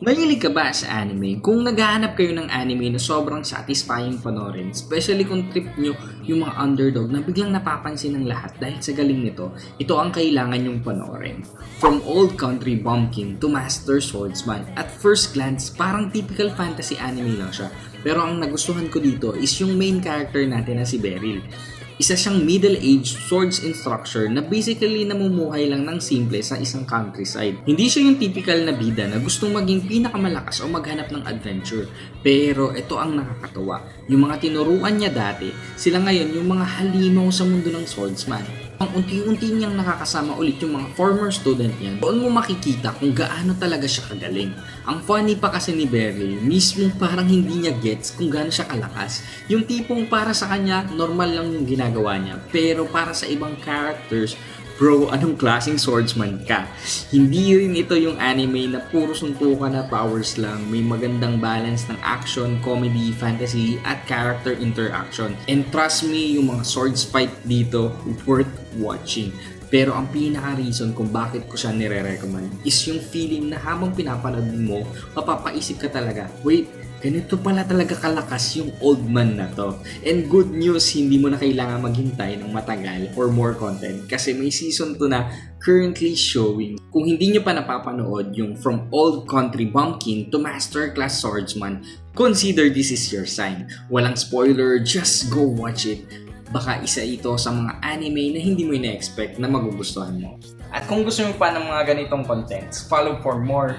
Mahilig ka ba sa anime? Kung naghahanap kayo ng anime na sobrang satisfying panoorin, especially kung trip nyo yung mga underdog na biglang napapansin ng lahat dahil sa galing nito, ito ang kailangan nyong panoorin. From Old Country Bumpkin to Master Swordsman, at first glance, parang typical fantasy anime lang siya. Pero ang nagustuhan ko dito is yung main character natin na si Beryl. Isa siyang middle-aged swords instructor na basically namumuhay lang ng simple sa isang countryside. Hindi siya yung typical na bida na gustong maging pinakamalakas o maghanap ng adventure. Pero ito ang nakakatawa. Yung mga tinuruan niya dati, sila ngayon yung mga halimaw sa mundo ng swordsman. Ang unti-unti niyang nakakasama ulit yung mga former student niya, doon mo makikita kung gaano talaga siya kagaling. Ang funny pa kasi ni Beryl, mismo parang hindi niya gets kung gaano siya kalakas. Yung tipong para sa kanya, normal lang yung ginagawa niya. Pero para sa ibang characters, bro, anong klaseng swordsman ka? Hindi rin ito yung anime na puro suntukan na powers lang. May magandang balance ng action, comedy, fantasy, at character interaction. And trust me, yung mga swords fight dito, worth watching. Pero ang pinaka-reason kung bakit ko siya nire-recommend is yung feeling na habang pinapanood mo, mapapaisip ka talaga, wait, ganito pala talaga kalakas yung old man na to. And good news, hindi mo na kailangan maghintay ng matagal or more content kasi may season 2 na currently showing. Kung hindi nyo pa napapanood yung From Old Country Bumpkin to Masterclass Swordsman, consider this is your sign. Walang spoiler, just go watch it. Baka isa ito sa mga anime na hindi mo ina-expect na magugustuhan mo. At kung gusto mo pa ng mga ganitong contents, follow for more